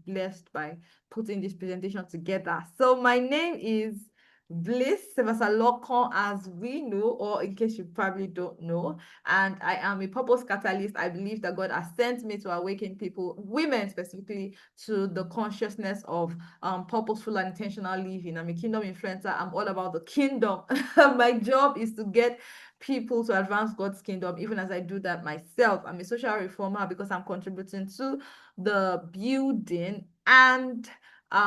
blessed by putting this presentation together. So my name is Bliss Cephas-Alokan, as we know, or in case you probably don't know, and I am a purpose catalyst. I believe that God has sent me to awaken people, women specifically, to the consciousness of purposeful and intentional living. I'm a kingdom influencer. I'm all about the kingdom. My job is to get people to advance God's kingdom, even as I do that myself. I'm a social reformer because I'm contributing to the building and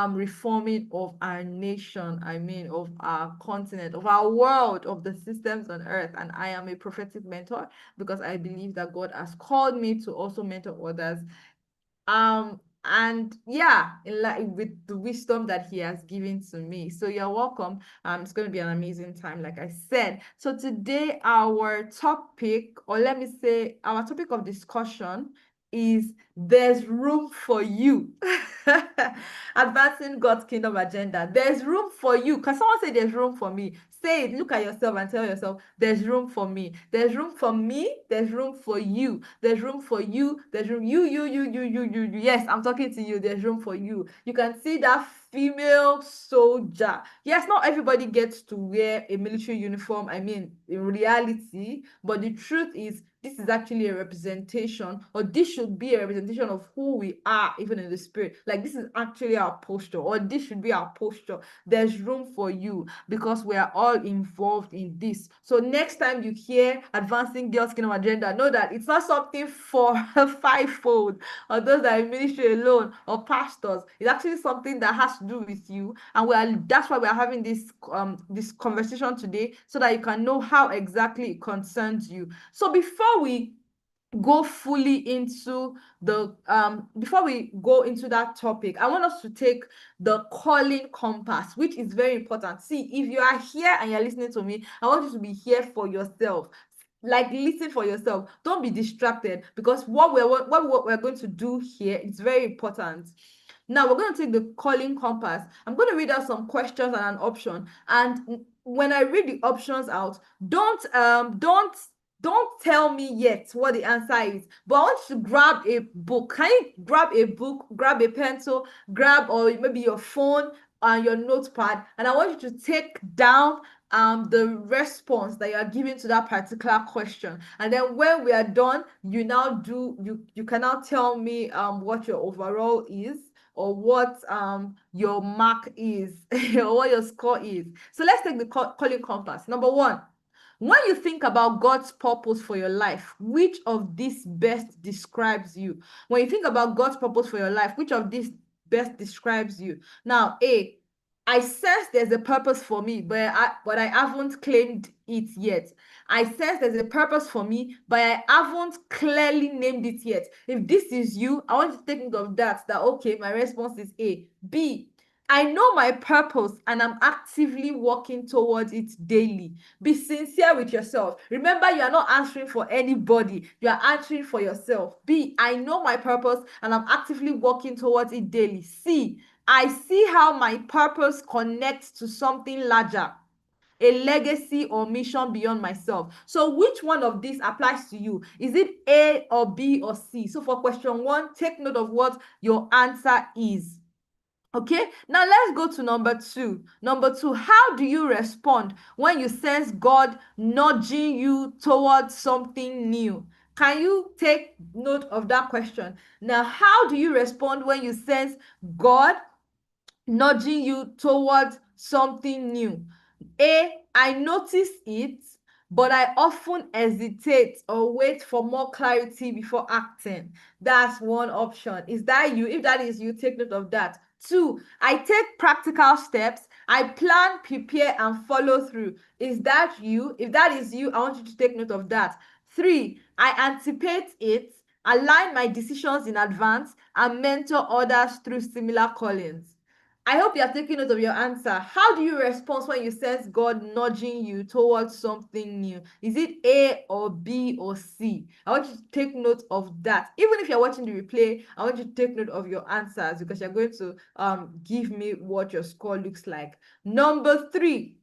reforming of our nation, of our continent, of our world, of the systems on earth. And I am a prophetic mentor because I believe that God has called me to also mentor others. And yeah, with the wisdom that he has given to me. So you're welcome. It's going to be an amazing time, like I said. So today, our topic, or let me say, our topic of discussion is there's room for you. Advancing God's kingdom agenda. There's room for you. Can someone say there's room for me? Say it. Look at yourself and tell yourself, there's room for me. There's room for me. There's room for you. There's room for you. There's room. You. Yes, I'm talking to you. There's room for you. You can see that female soldier. Yes, not everybody gets to wear a military uniform, in reality, but the truth is, this is actually a representation, or this should be a representation of who we are, even in the spirit. Like, this is actually our posture, or this should be our posture. There's room for you because we are all involved in this. So next time you hear advancing God's kingdom agenda, know that it's not something for a fivefold or those that are in ministry alone or pastors. It's actually something that has to do with you, and that's why we're having this conversation today, so that you can know how exactly it concerns you. So before we go fully into before we go into that topic, I want us to take the calling compass, which is very important. See, if you are here and you're listening to me, I want you to be here for yourself. Like, listen for yourself. Don't be distracted, because what we're going to do here is very important. Now we're going to take the calling compass. I'm going to read out some questions and an option, and when I read the options out, don't tell me yet what the answer is, but I want you to grab a book. Can you grab a book, grab a pencil, grab, or maybe your phone and your notepad, and I want you to take down the response that you are giving to that particular question. And then when we are done, you can now tell me what your overall is, or what your mark is, or what your score is. So let's take the calling compass. Number one, when you think about God's purpose for your life, which of these best describes you? When you think about God's purpose for your life, which of these best describes you? Now, A, I sense there's a purpose for me, but I haven't claimed it yet. I sense there's a purpose for me, but I haven't clearly named it yet. If this is you, I want you to take note of that, okay, my response is A. B, I know my purpose and I'm actively working towards it daily. Be sincere with yourself. Remember, you are not answering for anybody. You are answering for yourself. B, I know my purpose and I'm actively working towards it daily. C, I see how my purpose connects to something larger, a legacy or mission beyond myself. So which one of these applies to you? Is it A or B or C? So for question one, take note of what your answer is. Okay, now let's go to number two. Number two, how do you respond when you sense God nudging you towards something new? Can you take note of that question? Now, how do you respond when you sense God nudging you towards something new? A, I notice it, but I often hesitate or wait for more clarity before acting. That's one option. Is that you? If that is you, take note of that. Two, I take practical steps. I plan, prepare, and follow through. Is that you? If that is you, I want you to take note of that. Three, I anticipate it, align my decisions in advance, and mentor others through similar callings. I hope you are taking note of your answer. How do you respond when you sense God nudging you towards something new? Is it A or B or C? I want you to take note of that. Even if you're watching the replay, I want you to take note of your answers, because you're going to give me what your score looks like. Number three,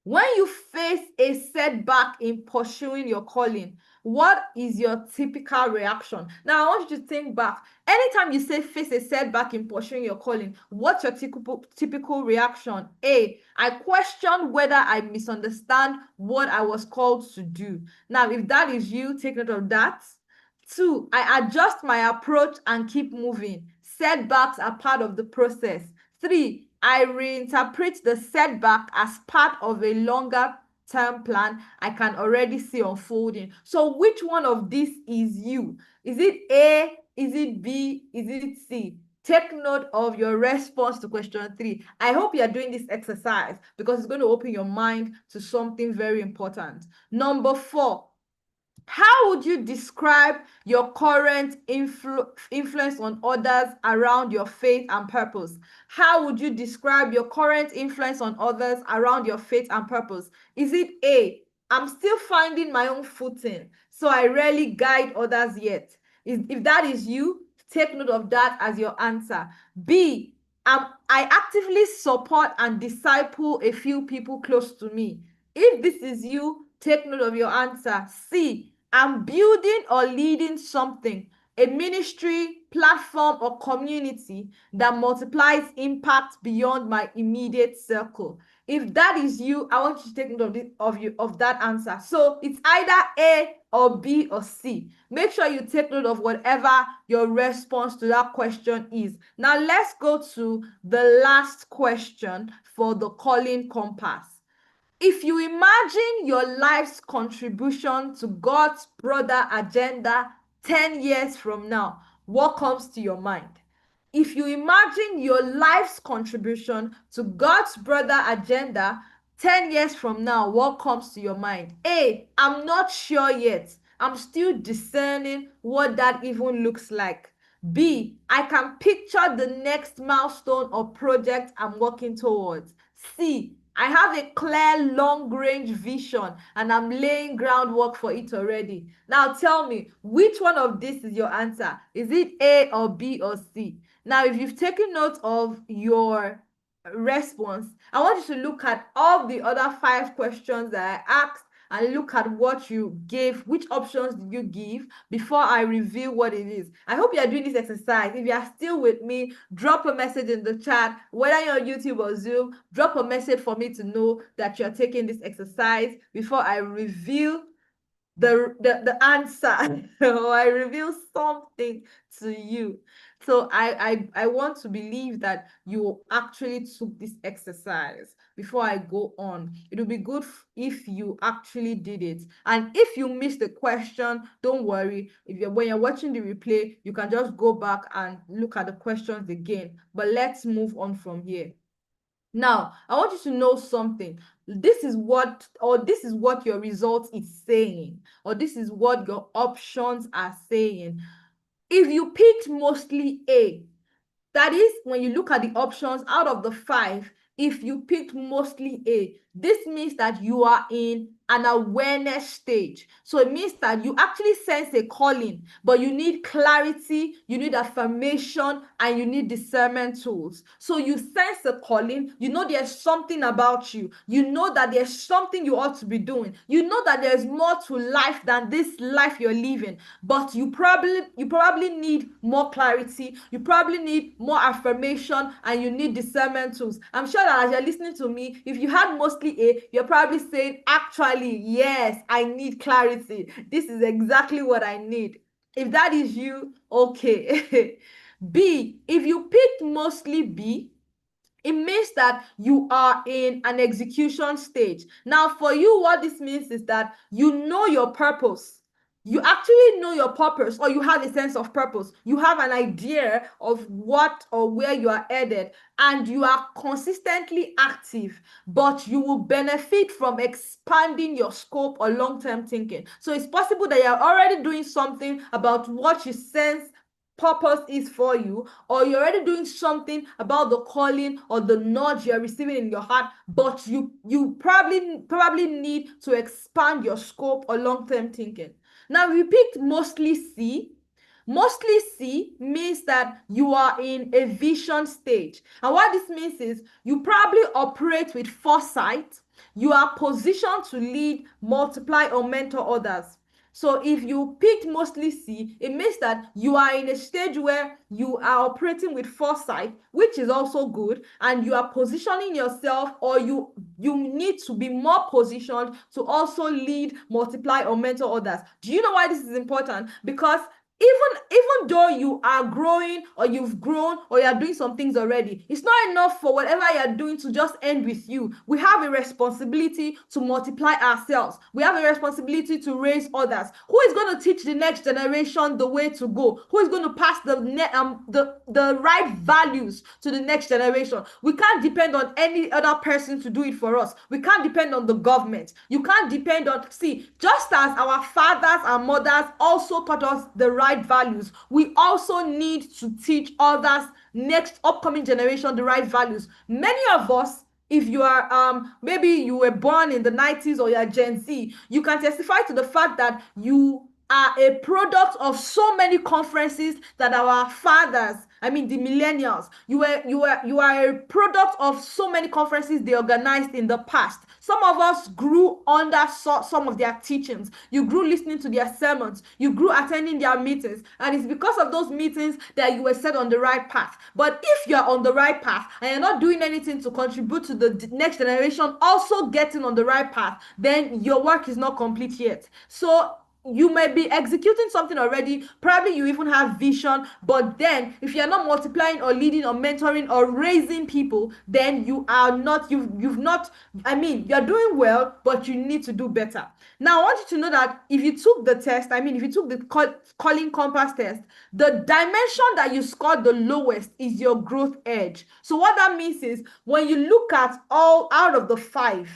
When you face a setback in pursuing your calling, what is your typical reaction? Now, I want you to think back. Anytime you say face a setback in pursuing your calling, what's your typical reaction? A, I question whether I misunderstand what I was called to do. Now, if that is you, take note of that. 2, I adjust my approach and keep moving. Setbacks are part of the process. 3, I reinterpret the setback as part of a longer term plan I can already see unfolding. So which one of these is you? Is it A? Is it B? Is it C? Take note of your response to question 3. I hope you are doing this exercise because it's going to open your mind to something very important. Number 4, how would you describe your current influence on others around your faith and purpose? How would you describe your current influence on others around your faith and purpose? Is it A, I'm still finding my own footing, so I rarely guide others yet? If that is you, take note of that as your answer. B, I actively support and disciple a few people close to me. If this is you, take note of your answer. C, I'm building or leading something, a ministry, platform, or community that multiplies impact beyond my immediate circle. If that is you, I want you to take note of that answer. So it's either A or B or C. Make sure you take note of whatever your response to that question is. Now let's go to the last question for the calling compass. If you imagine your life's contribution to God's broader agenda 10 years from now, what comes to your mind? If you imagine your life's contribution to God's broader agenda 10 years from now, what comes to your mind? A, I'm not sure yet. I'm still discerning what that even looks like. B, I can picture the next milestone or project I'm working towards. C, I have a clear long-range vision and I'm laying groundwork for it already. Now tell me, which one of this is your answer? Is it A or B or C? Now, if you've taken note of your response, I want you to look at all the other 5 questions that I asked and look at what you gave, which options did you give before I reveal what it is. I hope you are doing this exercise. If you are still with me, drop a message in the chat, whether you're on YouTube or Zoom, drop a message for me to know that you're taking this exercise before I reveal the answer or I reveal something to you. So I want to believe that you actually took this exercise before I go on. It would be good if you actually did it. And if you missed the question, don't worry. When you're watching the replay, you can just go back and look at the questions again. But let's move on from here. Now, I want you to know something. This is what your result is saying, or this is what your options are saying. If you picked mostly A, that is, when you look at the options out of the 5, if you picked mostly A, this means that you are in an awareness stage. So it means that you actually sense a calling, but you need clarity, you need affirmation, and you need discernment tools. So you sense a calling, you know there's something about you, you know that there's something you ought to be doing, you know that there's more to life than this life you're living, but you probably need more clarity, you probably need more affirmation, and you need discernment tools. I'm sure that as you're listening to me, if you had mostly A, you're probably saying, actually, yes, I need clarity. This is exactly what I need. If that is you, okay. B, if you picked mostly B, it means that you are in an execution stage. Now, for you, what this means is that you know your purpose. You actually know your purpose, or you have a sense of purpose. You have an idea of what or where you are headed, and you are consistently active, but you will benefit from expanding your scope or long-term thinking. So it's possible that you're already doing something about what you sense purpose is for you, or you're already doing something about the calling or the nudge you're receiving in your heart, but you probably need to expand your scope or long-term thinking. Now, we picked mostly C. Mostly C means that you are in a vision stage. And what this means is you probably operate with foresight, You are positioned to lead, multiply, or mentor others. So if you picked mostly C, it means that you are in a stage where you are operating with foresight, which is also good, and you are positioning yourself, or you need to be more positioned to also lead, multiply, or mentor others. Do you know why this is important? Because even though you are growing, or you've grown, or you are doing some things already, it's not enough for whatever you're doing to just end with you. We have a responsibility to multiply ourselves. We have a responsibility to raise others. Who is going to teach the next generation the way to go? Who is going to pass the right values to the next generation? We can't depend on any other person to do it for us. We can't depend on the government. You can't depend on, see, just as our fathers and mothers also taught us the right values, we also need to teach others, next upcoming generation, the right values. Many of us, if you are maybe you were born in the 90s, or you are Gen Z, you can testify to the fact that you are a product of so many conferences that our fathers, I mean the millennials, you are a product of so many conferences they organized in the past. Some of us grew under some of their teachings. You grew listening to their sermons. You grew attending their meetings. And it's because of those meetings that you were set on the right path. But if you're on the right path and you're not doing anything to contribute to the next generation also getting on the right path, then your work is not complete yet. So you might be executing something already, probably you even have vision, but then if you're not multiplying or leading or mentoring or raising people, then you are not, you've not, I mean, you're doing well, but you need to do better. Now I want you to know that if you took the test, I mean, if you took the calling compass test, the dimension that you scored the lowest is your growth edge. So what that means is, when you look at all out of the 5,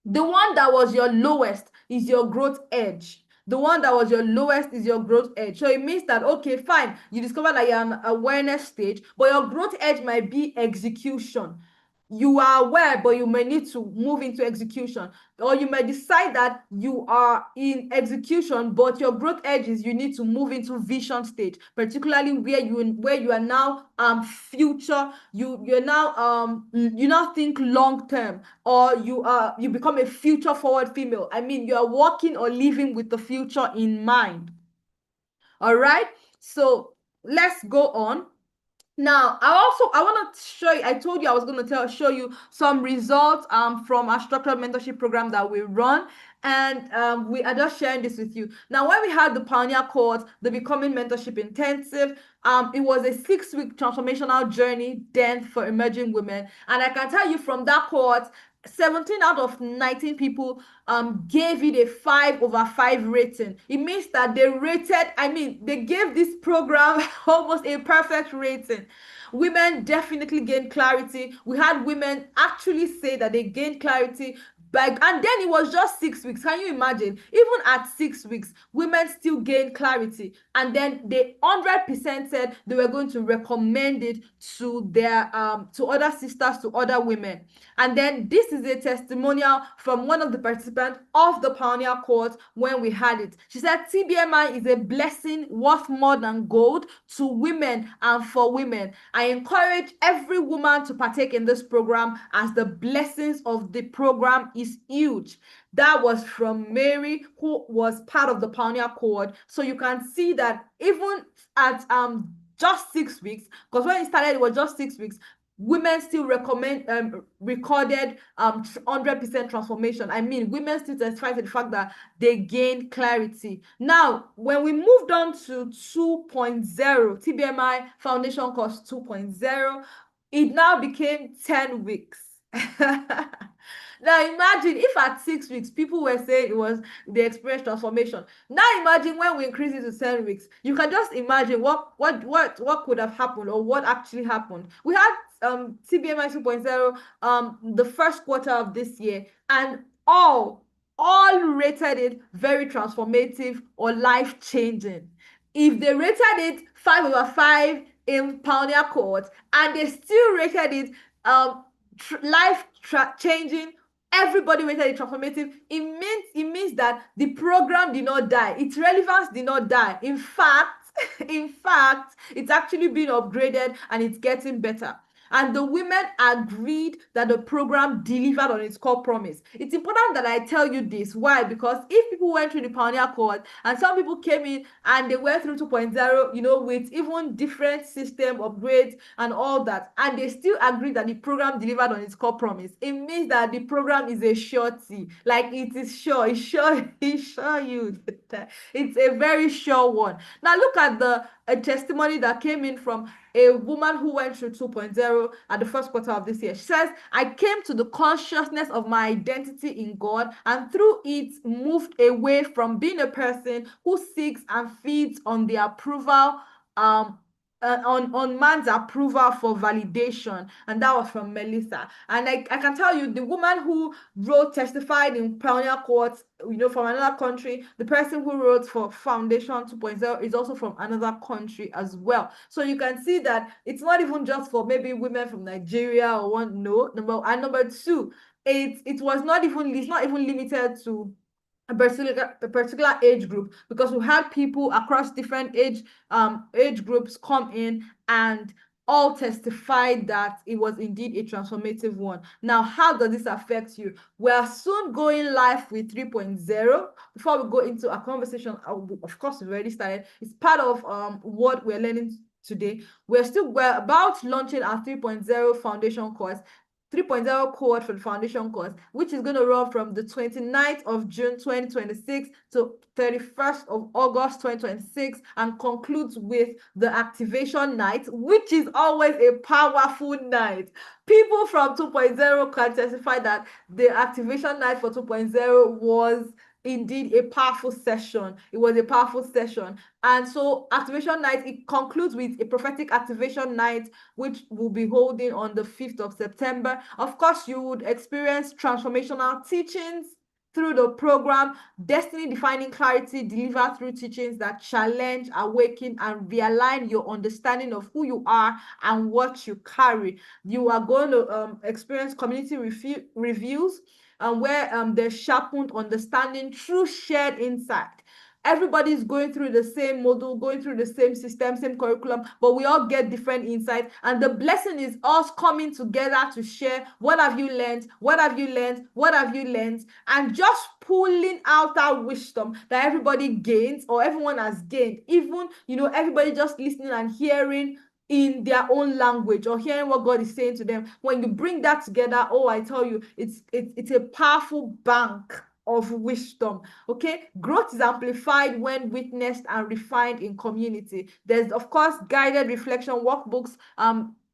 the one that was your lowest is your growth edge. The one that was your lowest is your growth edge. So it means that, okay, fine, you discover that you're an awareness stage, but your growth edge might be execution. You are aware, but you may need to move into execution. Or you may decide that you are in execution, but your growth edge is you need to move into vision stage, particularly where you are now future, you now think long term, or you become a future forward female. I mean, you are working or living with the future in mind. All right, so let's go on. Now, I want to show you, I told you I was going to show you some results from our structured mentorship program that we run, and we are just sharing this with you. Now, when we had the Pioneer course, the Becoming Mentorship Intensive, it was a 6-week transformational journey then for emerging women, and I can tell you from that course, 17 out of 19 people gave it a 5/5 rating. It means that they gave this program almost a perfect rating. Women definitely gained clarity. We had women actually say that they gained clarity, and then it was just 6 weeks. Can you imagine? Even at 6 weeks, women still gained clarity, and then they 100% said they were going to recommend it to their to other sisters, to other women. And then this is a testimonial from one of the participants of the Pioneer course when we had it. She said, TBMI is a blessing worth more than gold to women and for women. I encourage every woman to partake in this program, as the blessings of the program is huge. That was from Mary, who was part of the Pioneer cohort. So you can see that even at just 6 weeks, because when it started, it was just 6 weeks, women still recorded 100% transformation. I mean, women still testify to the fact that they gained clarity. Now, when we moved on to 2.0, TBMI Foundation course 2.0, it now became 10 weeks. Now imagine if at 6 weeks people were saying it was the experience transformation. Now imagine when we increase it to 10 weeks. You can just imagine what could have happened, or what actually happened. We had TBMI 2.0 the first quarter of this year, and all rated it very transformative or life-changing. If they rated it 5/5 in Pioneer cohort, and they still rated it life-changing, everybody rated it transformative, it means that the program did not die. Its relevance did not die. In fact, it's actually been upgraded, and it's getting better. and the women agreed that the program delivered on its core promise. It's important that I tell you this. Why? Because if people went through the pioneer cohort and some people came in and they went through 2.0, with even different system upgrades and all that, and they still agreed that the program delivered on its core promise, it means that the program is a surety. Like, it is sure, it's sure, it's sure you. It's a very sure one. Now look at a testimony that came in from a woman who went through 2.0 at the first quarter of this year. She says, I came to the consciousness of my identity in God, and through it moved away from being a person who seeks and feeds on the approval, on man's approval for validation. And that was from Melissa. And I can tell you, the woman who testified in pioneer courts, from another country. The person who wrote for Foundation 2.0 is also from another country as well. So you can see that it's not even just for maybe women from Nigeria or one. No, number two, it's not even limited to a particular age group, because we had people across different age groups come in and all testified that it was indeed a transformative one. Now, how does this affect you? We are soon going live with 3.0. Before we go into our conversation, of course, we've already started. It's part of what we're learning today. We're about launching our 3.0 foundation course. 3.0 cohort for the foundation course, which is going to run from the 29th of June 2026 to 31st of August 2026, and concludes with the activation night, which is always a powerful night. People from 2.0 can testify that the activation night for 2.0 was indeed a powerful session. It was a powerful session. And so activation night, it concludes with a prophetic activation night, which will be holding on the 5th of September. Of course, you would experience transformational teachings through the program, destiny defining clarity delivered through teachings that challenge, awaken, and realign your understanding of who you are and what you carry. You are going to experience community reviews, where there's sharpened understanding through shared insight. Everybody's going through the same module, going through the same system, same curriculum, but we all get different insights. And the blessing is us coming together to share, what have you learned? What have you learned? What have you learned? And just pulling out that wisdom that everybody gains, or everyone has gained. Even, everybody just listening and hearing in their own language, or hearing what God is saying to them. When you bring that together, I tell you, it's a powerful bank of wisdom. Okay, growth is amplified when witnessed and refined in community. There's, of course, guided reflection workbooks,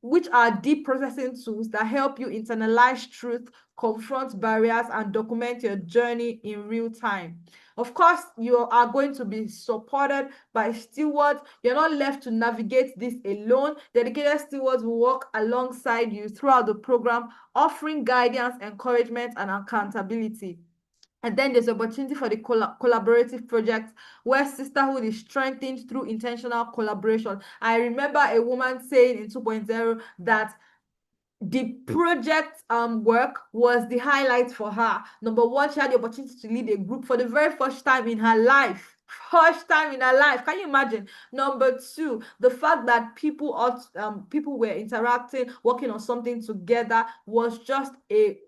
which are deep processing tools that help you internalize truth, confront barriers, and document your journey in real time. Of course, you are going to be supported by stewards. You're not left to navigate this alone. Dedicated stewards will work alongside you throughout the program, offering guidance, encouragement, and accountability. And then there's opportunity for the collaborative projects, where sisterhood is strengthened through intentional collaboration. I remember a woman saying in 2.0 that the project work was the highlight for her. Number one, she had the opportunity to lead a group for the very first time in her life. First time in her life. Can you imagine? Number two, the fact that people were interacting, working on something together, was just a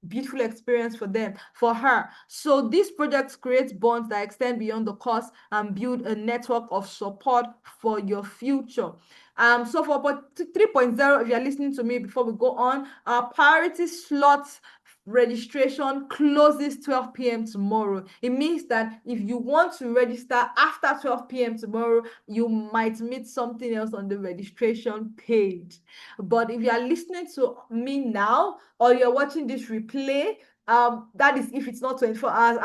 beautiful experience for her. So these projects create bonds that extend beyond the course and build a network of support for your future. So for 3.0, if you're listening to me before we go on, our priority slots registration closes 12 p.m. tomorrow. It means that if you want to register after 12 p.m. tomorrow, you might meet something else on the registration page. But if you are listening to me now, or you're watching this replay, that is if it's not 24 hours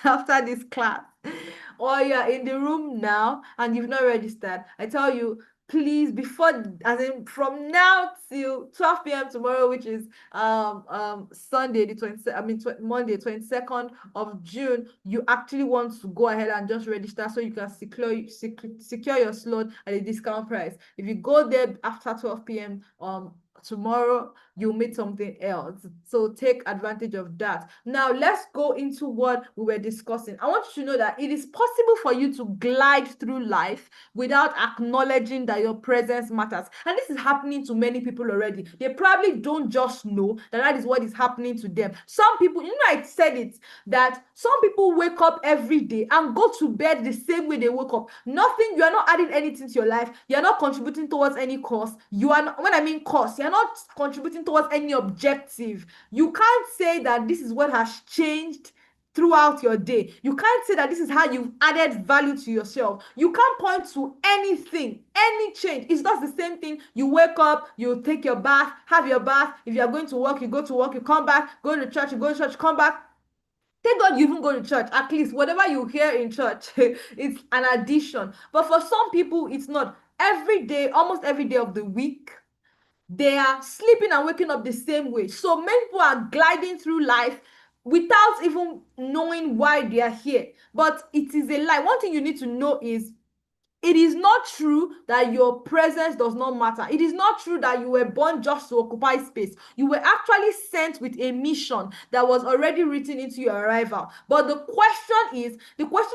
after this class, or you're in the room now and you've not registered, I tell you, please, from now till 12 p.m. tomorrow, which is Sunday Monday 22nd of June, you actually want to go ahead and just register so you can secure your slot at a discount price. If you go there after 12 p.m. tomorrow you'll meet something else. So take advantage of that. Now let's go into what we were discussing. I want you to know that it is possible for you to glide through life without acknowledging that your presence matters. And this is happening to many people already. They probably don't just know that that is what is happening to them. Some people, I said it, that some people wake up every day and go to bed the same way they woke up. Nothing, you are not adding anything to your life. You are not contributing towards any cause. You are not, when I mean cause, you are not contributing towards any objective. You can't say that this is what has changed throughout your day. You can't say that this is how you've added value to yourself. You can't point to anything, any change. It's just the same thing. You wake up, you take your bath, have your bath. If you are going to work, you go to work, you come back, go to church, you go to church, come back. Thank God you even go to church. At least whatever you hear in church, it's an addition. But for some people, it's not. Every day, almost every day of the week, they are sleeping and waking up the same way. So many people are gliding through life without even knowing why they are here. But it is a lie. One thing you need to know is it is not true that your presence does not matter. It is not true that you were born just to occupy space. You were actually sent with a mission that was already written into your arrival. But the question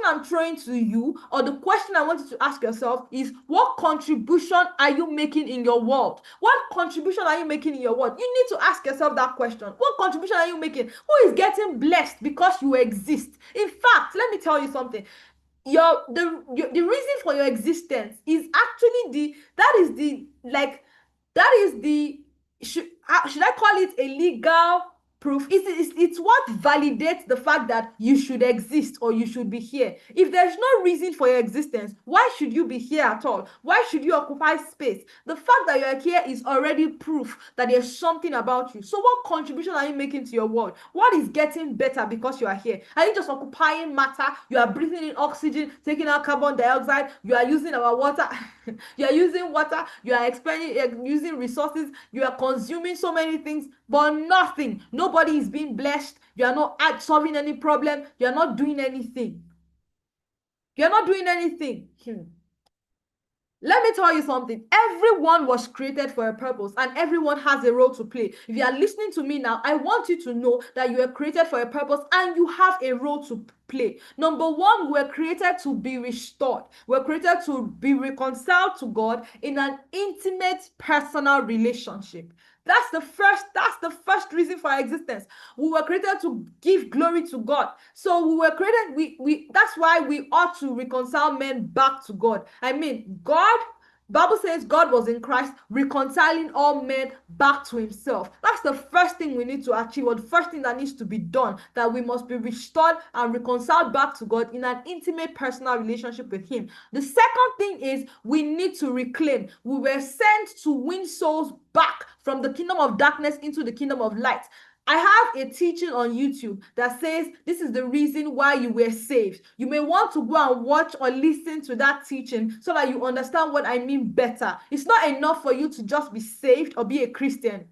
I'm throwing to you, or the question I want you to ask yourself is, what contribution are you making in your world? What contribution are you making in your world? You need to ask yourself that question. What contribution are you making? Who is getting blessed because you exist? In fact, let me tell you something. The reason for your existence is actually should I call it a legal proof? It's what validates the fact that you should exist or you should be here. If there's no reason for your existence, why should you be here at all? Why should you occupy space? The fact that you're here is already proof that there's something about you. So what contribution are you making to your world? What is getting better because you are here? Are you just occupying matter? You are breathing in oxygen, taking out carbon dioxide, you are using our water, you are using water, you are using resources, you are consuming so many things, but nothing. Nobody is being blessed. You are not solving any problem. You are not doing anything. You are not doing anything. Let me tell you something. Everyone was created for a purpose, and everyone has a role to play. If you are listening to me now, I want you to know that you were created for a purpose and you have a role to play. Number one, we were created to be restored. We're created to be reconciled to God in an intimate, personal relationship. That's the first reason for our existence. We were created to give glory to God. So we were created, that's why we ought to reconcile men back to God. I mean, Bible says God was in Christ reconciling all men back to himself. That's the first thing we need to achieve, or the first thing that needs to be done, that we must be restored and reconciled back to God in an intimate personal relationship with him. The second thing is we need to reclaim. We were sent to win souls back from the kingdom of darkness into the kingdom of light. I have a teaching on YouTube that says this is the reason why you were saved. You may want to go and watch or listen to that teaching so that you understand what I mean better. It's not enough for you to just be saved or be a Christian.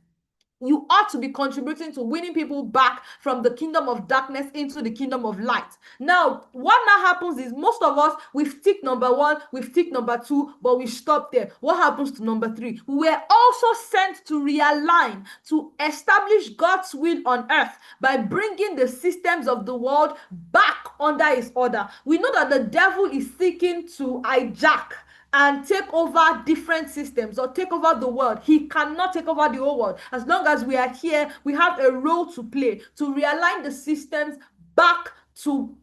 You ought to be contributing to winning people back from the kingdom of darkness into the kingdom of light. Now, what now happens is most of us, we've ticked number one, we've ticked number two, but we stop there. What happens to number three? We were also sent to realign, to establish God's will on earth by bringing the systems of the world back under his order. We know that the devil is seeking to hijack and take over different systems or take over the world. He cannot take over the whole world. As long as we are here, we have a role to play to realign the systems back to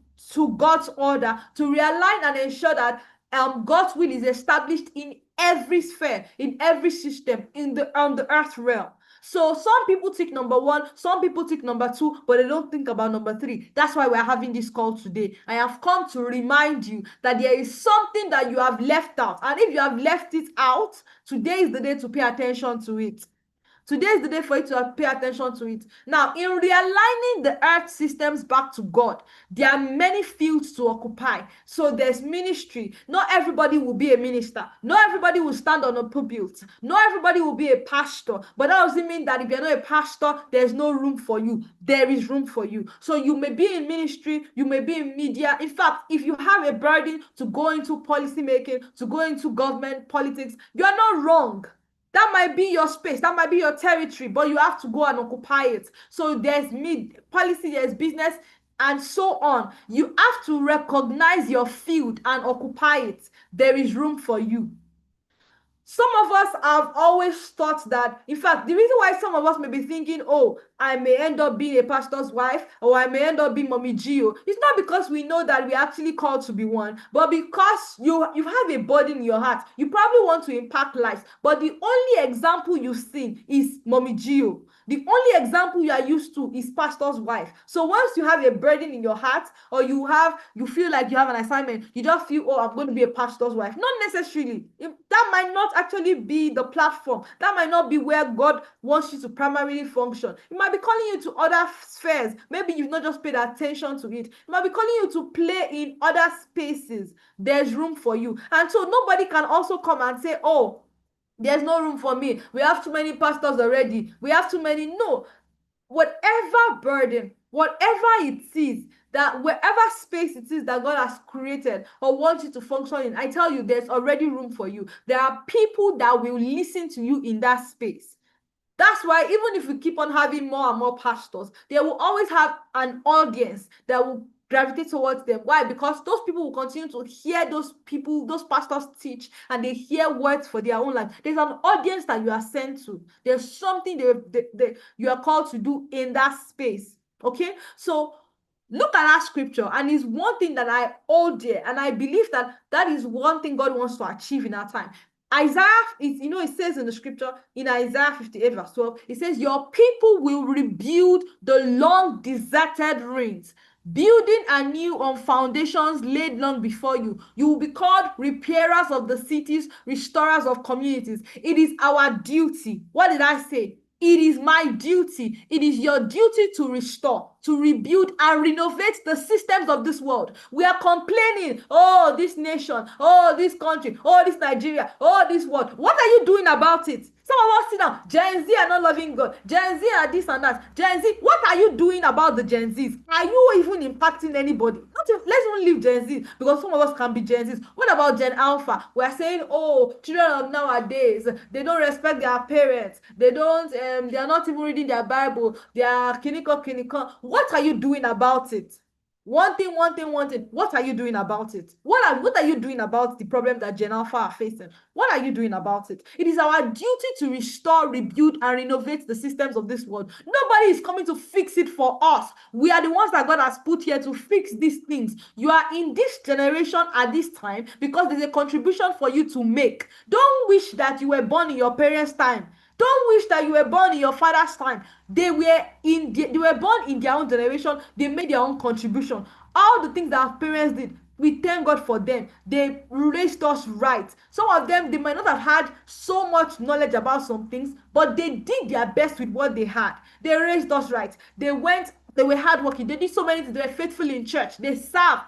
God's order, to realign and ensure that God's will is established in every sphere, in every system, on the earth realm. So some people take number one, some people take number two, but they don't think about number three. That's why we're having this call today. I have come to remind you that there is something that you have left out. And if you have left it out, today is the day to pay attention to it. Today is the day for you to pay attention to it. Now, in realigning the earth systems back to God, there are many fields to occupy. So there's ministry. Not everybody will be a minister. Not everybody will stand on a pulpit. Not everybody will be a pastor. But that doesn't mean that if you're not a pastor, there's no room for you. There is room for you. So you may be in ministry, you may be in media. In fact, if you have a burden to go into policy making, to go into government politics, you are not wrong. That might be your space, that might be your territory, but you have to go and occupy it. So there's policy, there's business, and so on. You have to recognize your field and occupy it. There is room for you. Some of us have always thought that, in fact, the reason why some of us may be thinking, oh, I may end up being a pastor's wife, or I may end up being Mommy Gio, it's not because we know that we're actually called to be one, but because you have a burden in your heart. You probably want to impact lives, but the only example you've seen is Mommy Gio. The only example you are used to is pastor's wife. So once you have a burden in your heart, or you feel like you have an assignment, you just feel, oh, I'm going to be a pastor's wife. Not necessarily. That might not actually be the platform. That might not be where God wants you to primarily function. He might be calling you to other spheres. Maybe you've not just paid attention to it. He might be calling you to play in other spaces. There's room for you. And so nobody can also come and say, oh, there's no room for me. We have too many pastors already. We have too many. No. Whatever burden, whatever it is, that wherever space it is that God has created or wants you to function in, I tell you, there's already room for you. There are people that will listen to you in that space. That's why even if we keep on having more and more pastors, they will always have an audience that will gravitate towards them. Why? Because those people will continue to hear those pastors teach, and they hear words for their own life. There's an audience that you are sent to. There's something you are called to do in that space. Okay? So look at that scripture, and it's one thing that I hold dear, and I believe that is one thing God wants to achieve in our time. Isaiah, it says in the scripture, in Isaiah 58 verse 12, it says, your people will rebuild the long deserted ruins, building anew on foundations laid long before you. You will be called repairers of the cities, restorers of communities. It is our duty. What did I say? It is my duty. It is your duty to restore, to rebuild, and renovate the systems of this world. We are complaining, oh, this nation, oh, this country, oh, this Nigeria, oh, this world. What are you doing about it? Some of us sit down, Gen Z are not loving God. Gen Z are this and that. Gen Z, what are you doing about the Gen Zs? Are you even impacting anybody? Let's even leave Gen Z, because some of us can be Gen Zs. What about Gen Alpha? We are saying, oh, children of nowadays, they don't respect their parents. They are not even reading their Bible. They are kiniko. What are you doing about it? One thing. What are you doing about it? What are you doing about the problem that Gen Alpha are facing? What are you doing about it? It is our duty to restore, rebuild, and renovate the systems of this world. Nobody is coming to fix it for us. We are the ones that God has put here to fix these things. You are in this generation at this time because there's a contribution for you to make. Don't wish that you were born in your parents' time. Don't wish that you were born in your father's time. They were born in their own generation. They made their own contribution. All the things that our parents did, we thank God for them. They raised us right. Some of them, they might not have had so much knowledge about some things, but they did their best with what they had. They raised us right. They were hardworking. They did so many things. They were faithful in church. They served.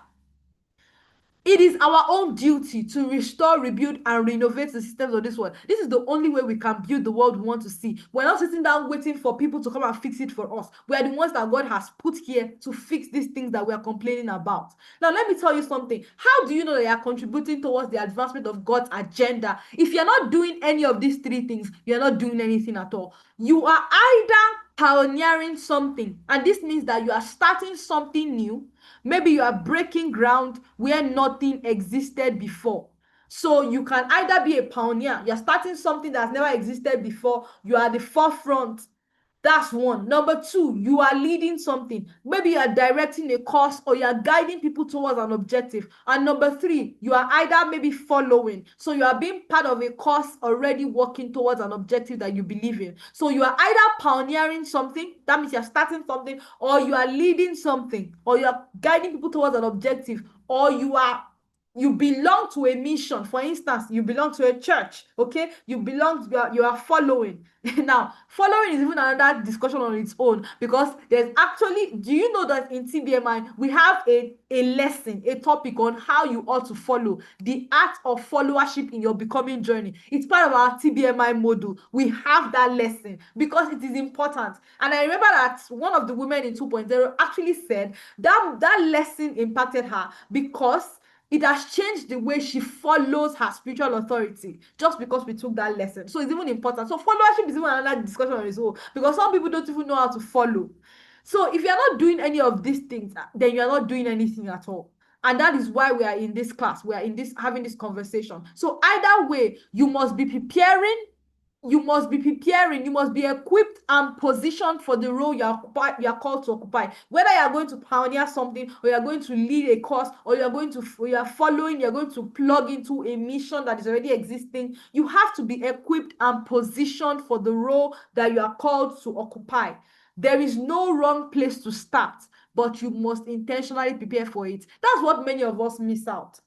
It is our own duty to restore, rebuild, and renovate the systems of this world. This is the only way we can build the world we want to see. We're not sitting down waiting for people to come and fix it for us. We are the ones that God has put here to fix these things that we are complaining about. Now, let me tell you something. How do you know that you are contributing towards the advancement of God's agenda? If you're not doing any of these three things, you're not doing anything at all. You are either pioneering something, and this means that you are starting something new. Maybe you are breaking ground where nothing existed before. So you can either be a pioneer, you're starting something that's never existed before, you are at the forefront. That's one. Number two, you are leading something. Maybe you are directing a course, or you are guiding people towards an objective. And number three, you are either maybe following. So you are being part of a course already working towards an objective that you believe in. So you are either pioneering something, that means you're starting something, or you are leading something, or you are guiding people towards an objective, or you belong to a mission. For instance, you belong to a church, okay? You are following. Now, following is even another discussion on its own, because there's actually, do you know that in TBMI, we have a lesson, a topic on how you ought to follow, the art of followership in your becoming journey. It's part of our TBMI module. We have that lesson because it is important. And I remember that one of the women in 2.0 actually said that lesson impacted her, because it has changed the way she follows her spiritual authority just because we took that lesson. So it's even important. So followership is even another discussion on its own, because some people don't even know how to follow. So if you're not doing any of these things, then you're not doing anything at all. And that is why we are in this class. We are in this having this conversation. So either way, you must be preparing, you must be equipped and positioned for the role you are called to occupy. Whether you are going to pioneer something, or you are going to lead a course, or you are going to plug into a mission that is already existing, you have to be equipped and positioned for the role that you are called to occupy. There is no wrong place to start, but you must intentionally prepare for it. That's what many of us miss out.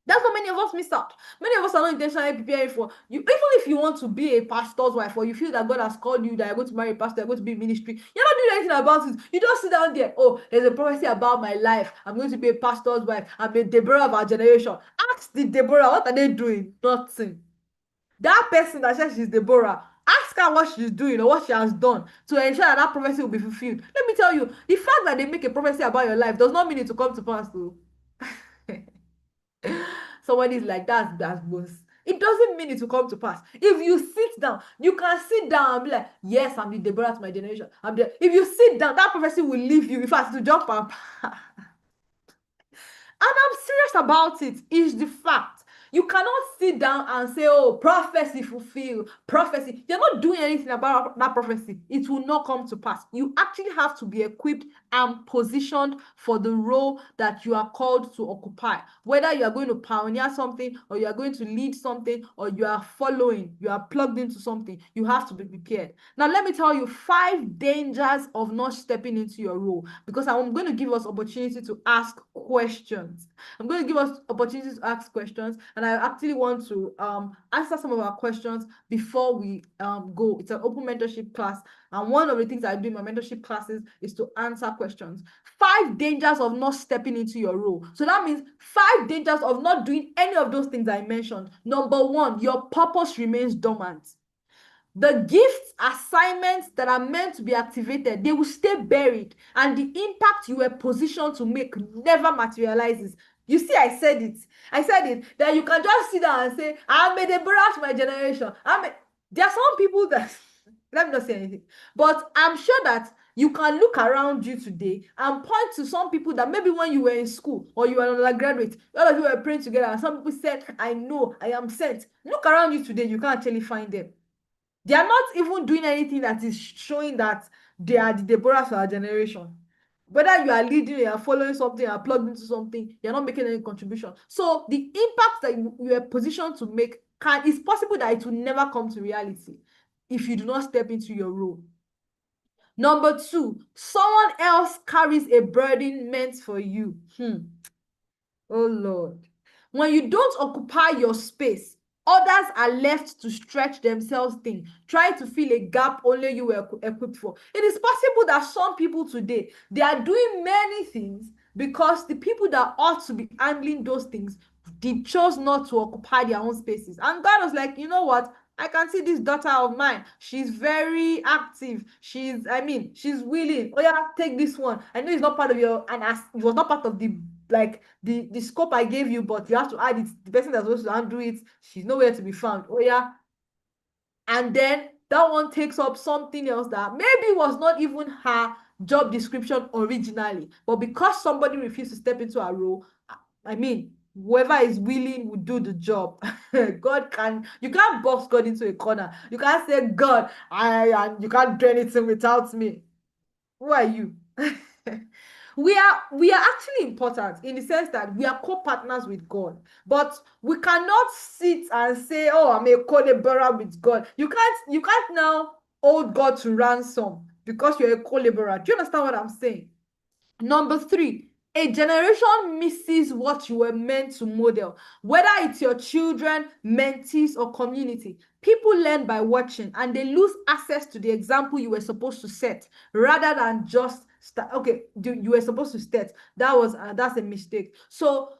That's what many of us miss out. Many of us are not intentionally preparing for you. Even if you want to be a pastor's wife, or you feel that God has called you, that you're going to marry a pastor, you're going to be in ministry, you're not doing anything about it. You just sit down there. Oh, there's a prophecy about my life. I'm going to be a pastor's wife. I'm a Deborah of our generation. Ask the Deborah, what are they doing? Nothing. That person that says she's Deborah, ask her what she's doing or what she has done to ensure that that prophecy will be fulfilled. Let me tell you, the fact that they make a prophecy about your life does not mean it to come to pass, though. Somebody's like, that's boss. It doesn't mean it will come to pass. If you sit down, you can sit down and be like, yes, I'm the Deborah to my generation. I'm there. If you sit down, that prophecy will leave you. If I have to jump up. And I'm serious about it. Is the fact. You cannot sit down and say, oh, prophecy fulfilled, prophecy. You're not doing anything about that prophecy. It will not come to pass. You actually have to be equipped and positioned for the role that you are called to occupy. Whether you are going to pioneer something, or you are going to lead something, or you are following, you are plugged into something, you have to be prepared. Now, let me tell you 5 dangers of not stepping into your role, because I'm going to give us opportunity to ask questions. I'm going to give us opportunities to ask questions, and I actually want to answer some of our questions before we go. It's an open mentorship class, and one of the things I do in my mentorship classes is to answer questions. 5 dangers of not stepping into your role. So that means 5 dangers of not doing any of those things I mentioned. Number 1, your purpose remains dormant. The gifts, assignments that are meant to be activated, they will stay buried, and the impact you were positioned to make never materializes. You see, I said it, that you can just sit down and say, I'm a Deborah to my generation. There are some people that, let me not say anything, but I'm sure that you can look around you today and point to some people that maybe when you were in school or you were an undergraduate, all of you were praying together, and some people said, I know, I am sent. Look around you today, you can't actually find them. They are not even doing anything that is showing that they are the Deborahs of our generation. Whether you are leading, you are following something, you are plugged into something, you're not making any contribution. So the impact that you are positioned to make it's possible that it will never come to reality if you do not step into your role. Number 2, someone else carries a burden meant for you. Oh Lord. When you don't occupy your space, others are left to stretch themselves thin, trying to fill a gap only you were equipped for. It is possible that some people today, they are doing many things because the people that ought to be handling those things, they chose not to occupy their own spaces. And God was like, you know what? I can see this daughter of mine. She's very active. She's willing. Oh yeah, take this one. I know it's not part of your, and as it was not part of the the scope I gave you, but you have to add it. The person that's supposed to undo it, she's nowhere to be found. Oh yeah. And then that one takes up something else that maybe was not even her job description originally, but because somebody refused to step into her role, whoever is willing will do the job. You can't box God into a corner. You can't say, God, and you can't do anything without me. Who are you? We are actually important in the sense that we are co-partners with God, but we cannot sit and say, oh, I'm a co-laborer with God. You can't now hold God to ransom because you're a co-laborer. Do you understand what I'm saying? Number 3, a generation misses what you were meant to model, whether it's your children, mentees, or community. People learn by watching, and they lose access to the example you were supposed to set, rather than just you were supposed to set. That's a mistake. So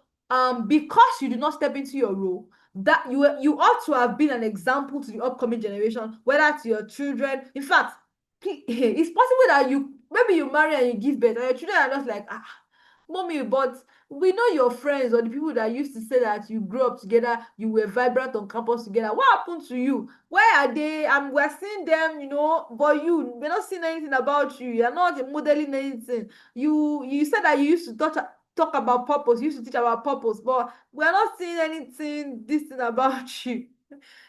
because you do not step into your role, that you ought to have been an example to the upcoming generation, whether to your children. In fact, it's possible that maybe you marry and you give birth, and your children are just like, mommy, but We know your friends or the people that used to say that you grew up together, you were vibrant on campus together. What happened to you? Where are they? We're seeing them, but we're not seeing anything about you. You're not modeling anything. You said that you used to talk about purpose, you used to teach about purpose, but we're not seeing anything, this thing about you.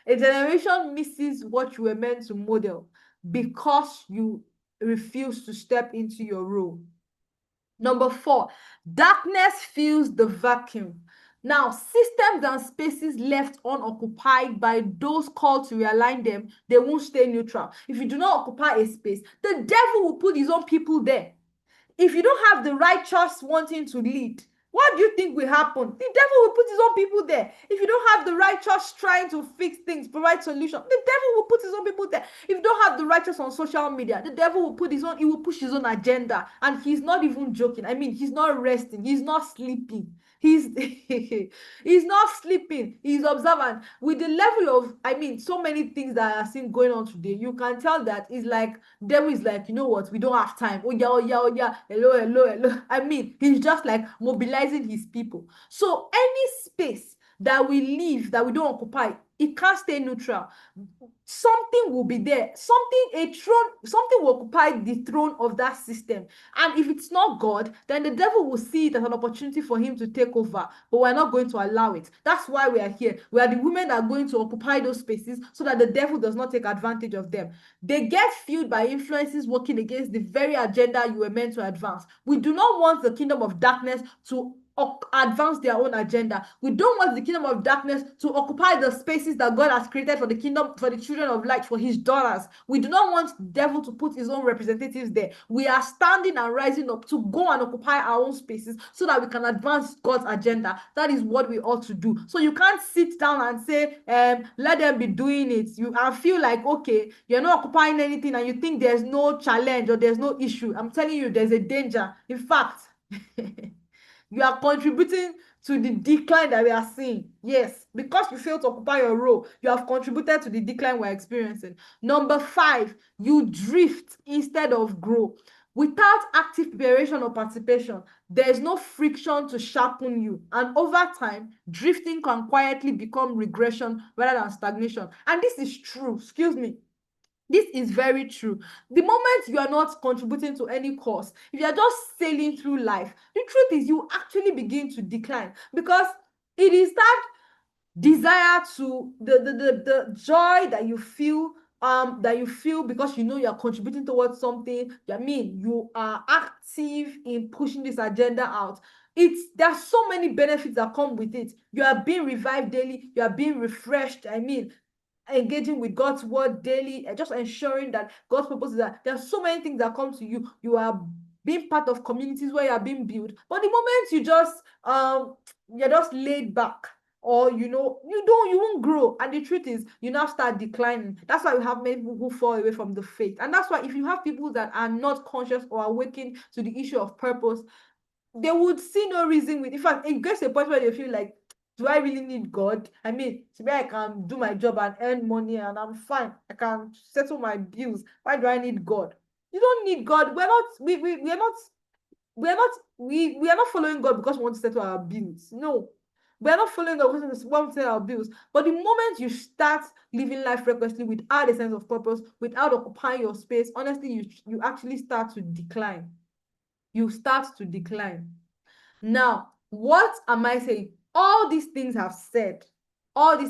A generation misses what you were meant to model because you refuse to step into your role. Number 4, darkness fills the vacuum. Now, systems and spaces left unoccupied by those called to realign them, they won't stay neutral. If you do not occupy a space, the devil will put his own people there. If you don't have the righteous wanting to lead, what do you think will happen? The devil will put his own people there. If you don't have the righteous trying to fix things, provide solutions, the devil will put his own people there. If you don't have the righteous on social media, the devil will he will push his own agenda. And he's not even joking. I mean, he's not resting. He's not sleeping. He's he's not sleeping. He's observant. With the level of, so many things that are seen going on today, you can tell that it's like devil is like, you know what, we don't have time. Oh yeah, oh yeah, oh yeah, hello, hello, hello. He's just like mobilizing his people. So any space that we leave, that we don't occupy, it can't stay neutral. Something will be there. Something will occupy the throne of that system. And if it's not God, then the devil will see it as an opportunity for him to take over. But we're not going to allow it. That's why we are here. We are the women that are going to occupy those spaces so that the devil does not take advantage of them. They get fueled by influences working against the very agenda you were meant to advance. We do not want the kingdom of darkness to advance their own agenda. We don't want the kingdom of darkness to occupy the spaces that God has created for the kingdom, for the children of light, for his daughters. We do not want the devil to put his own representatives there. We are standing and rising up to go and occupy our own spaces so that we can advance God's agenda. That is what we ought to do. So you can't sit down and say, let them be doing it. I feel like, okay, you're not occupying anything and you think there's no challenge or there's no issue. I'm telling you, there's a danger. In fact, you are contributing to the decline that we are seeing. Yes, because you fail to occupy your role, you have contributed to the decline we're experiencing. Number 5, you drift instead of grow. Without active preparation or participation, there is no friction to sharpen you. And over time, drifting can quietly become regression rather than stagnation. And this is true. Excuse me. This is very true. The moment you are not contributing to any cause, if you are just sailing through life, the truth is you actually begin to decline, because it is that desire to the joy that you feel because you are contributing towards something. You are active in pushing this agenda out. There are so many benefits that come with it. You are being revived daily, you are being refreshed. Engaging with God's word daily, and just ensuring that God's purpose is that there are so many things that come to you. You are being part of communities where you are being built. But the moment you're just laid back, or you won't grow. And the truth is, you now start declining. That's why we have many people who fall away from the faith. And that's why if you have people that are not conscious or awakened to the issue of purpose, they would see no reason in fact, it gets to a point where they feel like, do I really need God? Maybe I can do my job and earn money and I'm fine. I can settle my bills. Why do I need God? You don't need God. We are not following God because we want to settle our bills. No. We are not following God because we want to settle our bills. But the moment you start living life recklessly without a sense of purpose, without occupying your space, honestly, you actually start to decline. You start to decline. Now, what am I saying? All these things have said. You're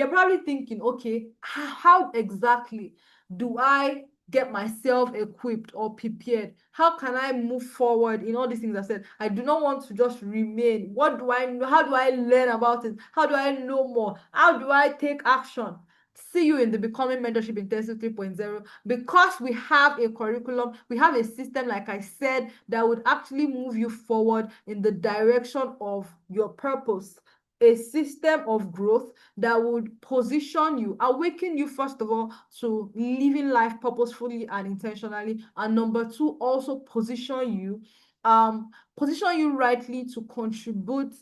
probably thinking, okay, how exactly do I get myself equipped or prepared? How can I move forward in all these things I said? I do not want to just remain. What do I know? How do I learn about it? How do I know more? How do I take action? See you in the Becoming Mentorship Intensive 3.0, because we have a curriculum, we have a system, like I said, that would actually move you forward in the direction of your purpose. A system of growth that would position you, awaken you, first of all, to living life purposefully and intentionally, and number 2, also position you rightly to contribute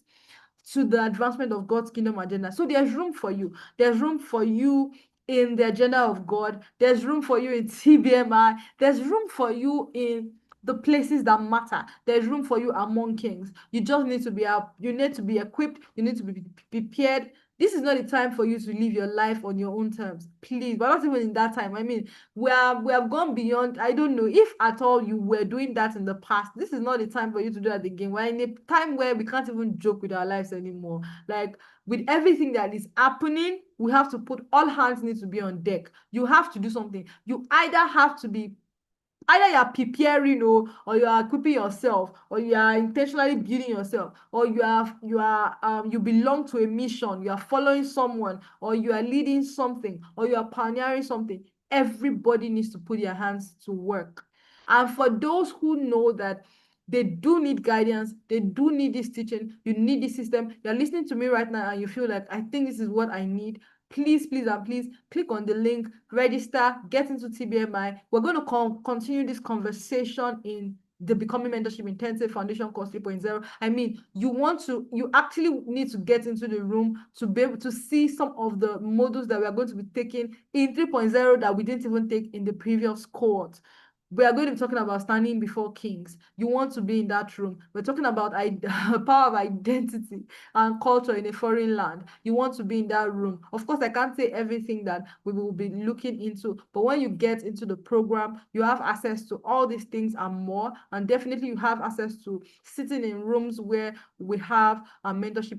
to the advancement of God's kingdom agenda. So there's room for you. There's room for you in the agenda of God. There's room for you in TBMI. There's room for you in the places that matter. There's room for you among kings. You just need to be up. You need to be equipped. You need to be prepared. This is not the time for you to live your life on your own terms. Please, we're not even in that time. I mean, we have gone beyond. I don't know if at all you were doing that in the past. This is not the time for you to do that again. We're in a time where we can't even joke with our lives anymore. Like, with everything that is happening, we have to put all hands need to be on deck. You have to do something. You either have to be either you are preparing or you are equipping yourself, or you are intentionally building yourself, or you belong to a mission, you are following someone, or you are leading something, or you are pioneering something. Everybody needs to put their hands to work. And for those who know that they do need guidance, they do need this teaching, you need this system, you're listening to me right now and you feel like, I think this is what I need, please, please, and please click on the link, register, get into TBMI. We're going to continue this conversation in the Becoming Mentorship Intensive Foundation Course 3.0. I mean, you actually need to get into the room to be able to see some of the modules that we are going to be taking in 3.0 that we didn't even take in the previous cohort. We are going to be talking about standing before kings. You want to be in that room. We're talking about power of identity and culture in a foreign land. You want to be in that room. Of course, I can't say everything that we will be looking into, but when you get into the program, you have access to all these things and more. And definitely you have access to sitting in rooms where we have mentorship